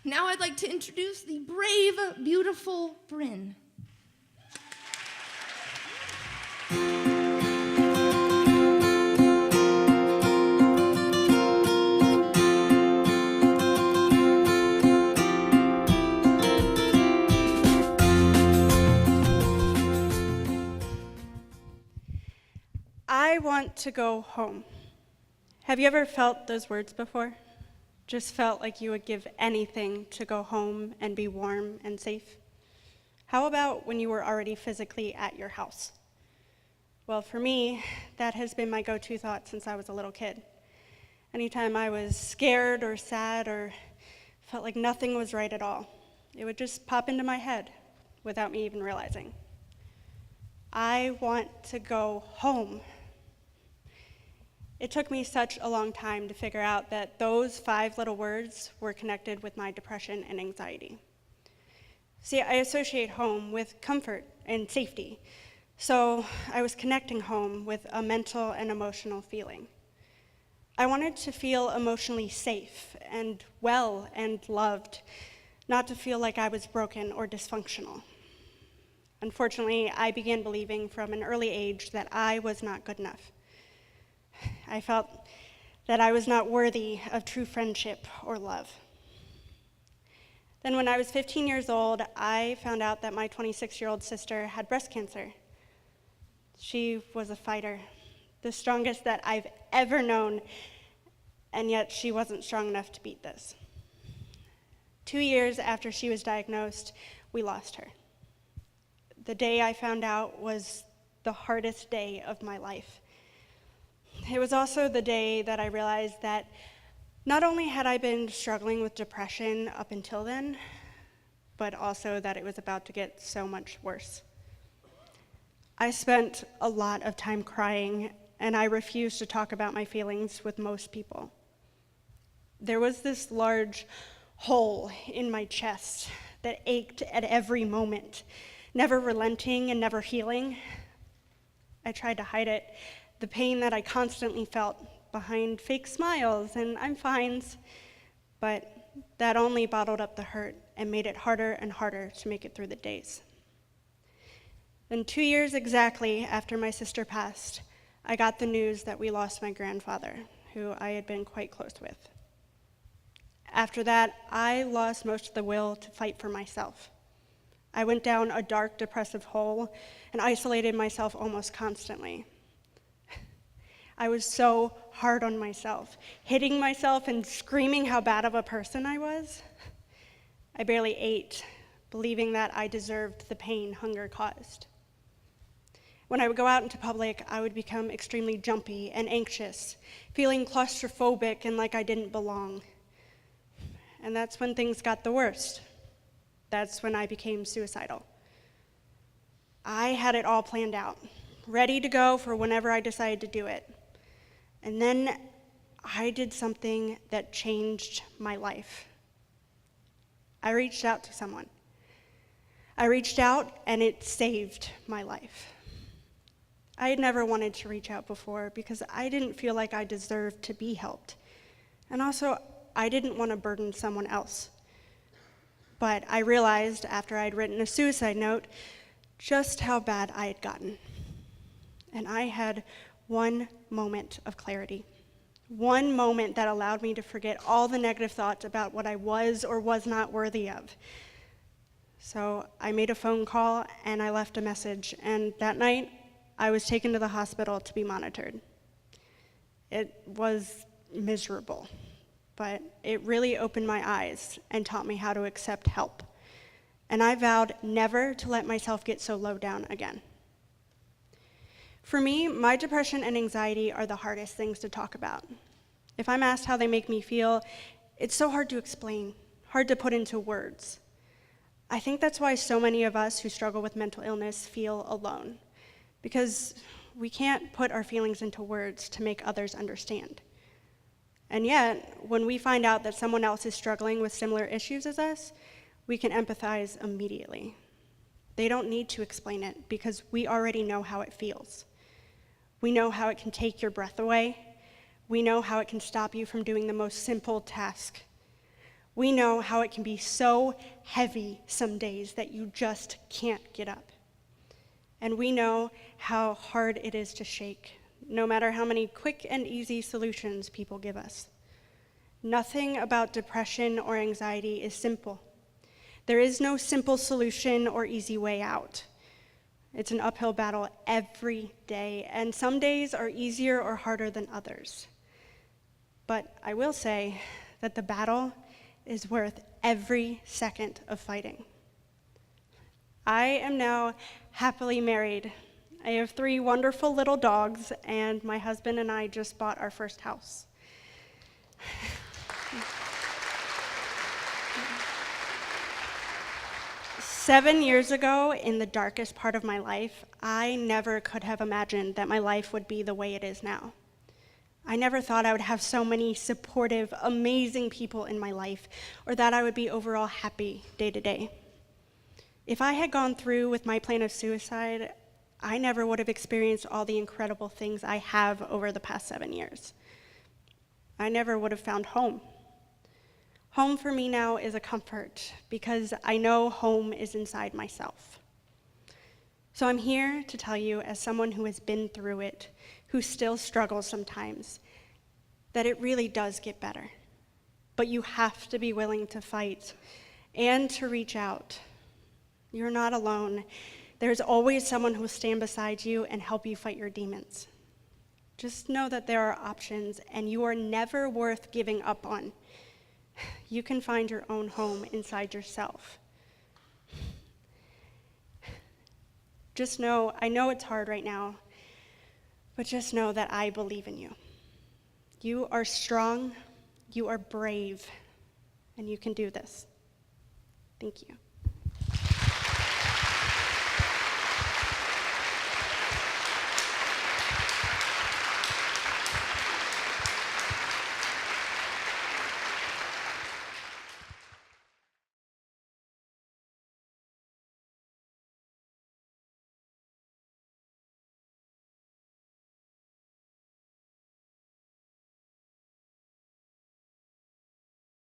Now I'd like to introduce the brave, beautiful Brynn. I want to go home. Have you ever felt those words before? Just felt like you would give anything to go home and be warm and safe? How about when you were already physically at your house? Well, for me, that has been my go-to thought since I was a little kid. Anytime I was scared or sad or felt like nothing was right at all, it would just pop into my head without me even realizing. I want to go home. It took me such a long time to figure out that those 5 little words were connected with my depression and anxiety. See, I associate home with comfort and safety, so I was connecting home with a mental and emotional feeling. I wanted to feel emotionally safe and well and loved, not to feel like I was broken or dysfunctional. Unfortunately, I began believing from an early age that I was not good enough. I felt that I was not worthy of true friendship or love. Then when I was 15 years old, I found out that my 26-year-old sister had breast cancer. She was a fighter, the strongest that I've ever known, and yet she wasn't strong enough to beat this. 2 years after she was diagnosed, we lost her. The day I found out was the hardest day of my life. It was also the day that I realized that not only had I been struggling with depression up until then, but also that it was about to get so much worse. I spent a lot of time crying, and I refused to talk about my feelings with most people. There was this large hole in my chest that ached at every moment, never relenting and never healing. I tried to hide it, the pain that I constantly felt behind fake smiles and I'm fines, but that only bottled up the hurt and made it harder and harder to make it through the days. Then 2 years exactly after my sister passed, I got the news that we lost my grandfather, who I had been quite close with. After that, I lost most of the will to fight for myself. I went down a dark, depressive hole and isolated myself almost constantly. I was so hard on myself, hitting myself and screaming how bad of a person I was. I barely ate, believing that I deserved the pain hunger caused. When I would go out into public, I would become extremely jumpy and anxious, feeling claustrophobic and like I didn't belong. And that's when things got the worst. That's when I became suicidal. I had it all planned out, ready to go for whenever I decided to do it. And then I did something that changed my life. I reached out to someone. I reached out and it saved my life. I had never wanted to reach out before because I didn't feel like I deserved to be helped. And also, I didn't want to burden someone else. But I realized after I'd written a suicide note just how bad I had gotten. And I had one moment of clarity, one moment that allowed me to forget all the negative thoughts about what I was or was not worthy of. So I made a phone call and I left a message, and that night I was taken to the hospital to be monitored. It was miserable, but it really opened my eyes and taught me how to accept help. And I vowed never to let myself get so low down again. For me, my depression and anxiety are the hardest things to talk about. If I'm asked how they make me feel, it's so hard to explain, hard to put into words. I think that's why so many of us who struggle with mental illness feel alone, because we can't put our feelings into words to make others understand. And yet, when we find out that someone else is struggling with similar issues as us, we can empathize immediately. They don't need to explain it because we already know how it feels. We know how it can take your breath away. We know how it can stop you from doing the most simple task. We know how it can be so heavy some days that you just can't get up. And we know how hard it is to shake, no matter how many quick and easy solutions people give us. Nothing about depression or anxiety is simple. There is no simple solution or easy way out. It's an uphill battle every day, and some days are easier or harder than others. But I will say that the battle is worth every second of fighting. I am now happily married. I have 3 wonderful little dogs, and my husband and I just bought our first house. 7 years ago, in the darkest part of my life, I never could have imagined that my life would be the way it is now. I never thought I would have so many supportive, amazing people in my life, or that I would be overall happy day to day. If I had gone through with my plan of suicide, I never would have experienced all the incredible things I have over the past 7 years. I never would have found home. Home for me now is a comfort because I know home is inside myself. So I'm here to tell you, as someone who has been through it, who still struggles sometimes, that it really does get better. But you have to be willing to fight and to reach out. You're not alone. There's always someone who will stand beside you and help you fight your demons. Just know that there are options, and you are never worth giving up on. You can find your own home inside yourself. Just know, I know it's hard right now, but just know that I believe in you. You are strong, you are brave, and you can do this. Thank you.